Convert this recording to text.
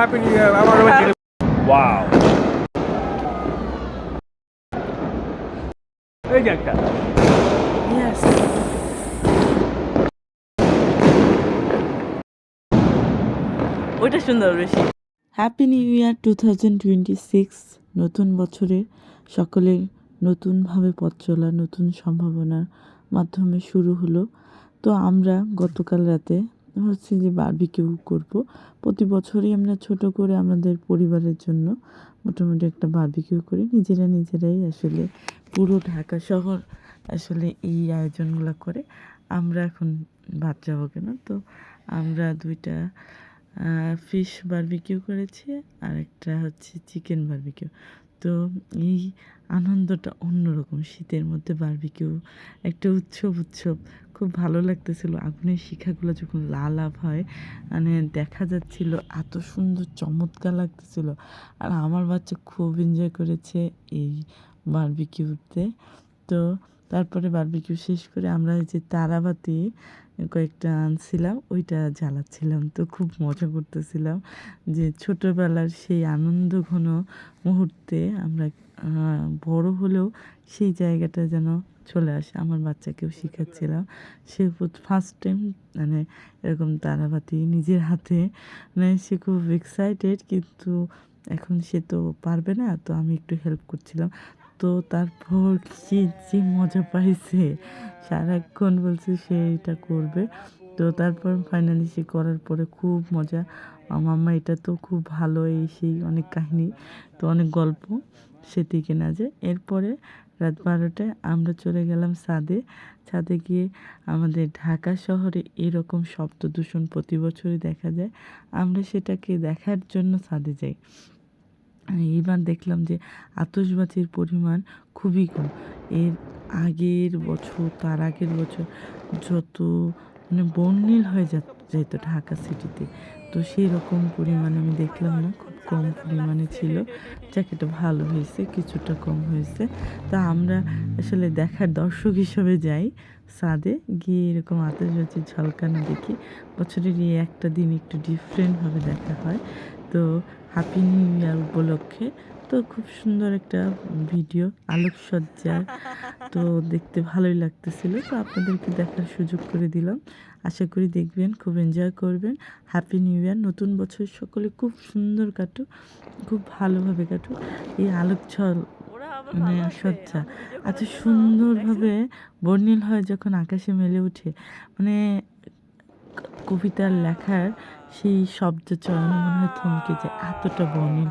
Happy new year আমার wow এই যে একটা ইয়েস, ওইটা সুন্দর বেশি। Happy new year 2026। নতুন বছরে সকলের নতুনভাবে পথ চলা, নতুন সম্ভাবনার মাধ্যমে শুরু হলো। তো আমরা গতকাল রাতে হচ্ছে যে বারবিকিউ করব। প্রতি বছরই আমরা ছোট করে আমাদের পরিবারের জন্য মোটামুটি একটা বারবিকিউ করি, নিজেরাই আসলে পুরো ঢাকা শহর আসলে এই আয়োজনগুলো করে। আমরা এখন বাদ যাবো কেন, তো আমরা দুইটা ফিশ বারবিকিউ করেছি আর একটা হচ্ছে চিকেন বারবিকিউ। তো এই আনন্দটা অন্যরকম, শীতের মধ্যে বারবিকিউ একটা উৎসব খুব ভালো লাগতেছিল। আগুনের শিখাগুলো যখন লাল আভ হয়, মানে দেখা যাচ্ছিল, এত সুন্দর চমৎকার লাগতেছিল। আর আমার বাচ্চা খুব এনজয় করেছে এই বারবিকিউতে। তো তারপরে বারবিকিউ শেষ করে আমরা এই যে তারাবাতি কয়েকটা আনছিলাম, ওইটা জ্বালাচ্ছিলাম। তো খুব মজা করতেছিলাম যে ছোটোবেলার সেই আনন্দ ঘন মুহূর্তে আমরা বড় হলেও সেই জায়গাটা যেন চলে আসে। আমার বাচ্চাকেও শেখাচ্ছিলাম, সে ফার্স্ট টাইম মানে এরকম তারাবাতি নিজের হাতে, মানে সে খুব এক্সাইটেড, কিন্তু এখন সে তো পারবে না, তো আমি একটু হেল্প করছিলাম। তো তারপর সে যে মজা পাইছে, সারাক্ষণ বলছে সে এটা করবে। তো তারপর ফাইনালি সে করার পরে খুব মজা, মাম্মা এটা তো খুব ভালো, এই সেই অনেক কাহিনী, তো অনেক গল্প সে থেকে না যায়। এরপরে রাত 12টায় আমরা চলে গেলাম ছাদে গিয়ে আমাদের ঢাকা শহরে এরকম শব্দ দূষণ প্রতি বছরই দেখা যায়, আমরা সেটাকে দেখার জন্য ছাদে যাই। এইবার দেখলাম যে আতশবাজির পরিমাণ খুবই কম। এর আগের বছর, তার আগের বছর যত মানে বর্ণিল হয়ে যেত ঢাকা সিটিতে, তো সেই রকম পরিমাণে আমি দেখলাম না, খুব কম পরিমাণে ছিল। যাক, এটা ভালো হয়েছে, কিছুটা কম হয়েছে। তা আমরা আসলে দেখার দর্শক হিসেবে যাই ছাদে গিয়ে, এরকম আতশবাজির ঝলকানো দেখি। বছরের এই একটা দিন একটু ডিফারেন্টভাবে দেখা হয়। তো হ্যাপি নিউ ইয়ার উপলক্ষে তো খুব সুন্দর একটা ভিডিও, আলোকসজ্জার, তো দেখতে ভালোই লাগতেছিল। তো আপনাদেরকে দেখার সুযোগ করে দিলাম, আশা করি দেখবেন, খুব এনজয় করবেন। হ্যাপি নিউ ইয়ার, নতুন বছর সকলে খুব সুন্দর কাটুক, খুব ভালোভাবে কাটুক। এই মানে সজ্জা এত সুন্দরভাবে বর্ণিল হয় যখন আকাশে মেলে ওঠে, মানে কবিতার লেখার সেই শব্দ চয়নে মনে হয় থমকে যায়, এতটা বর্ণিল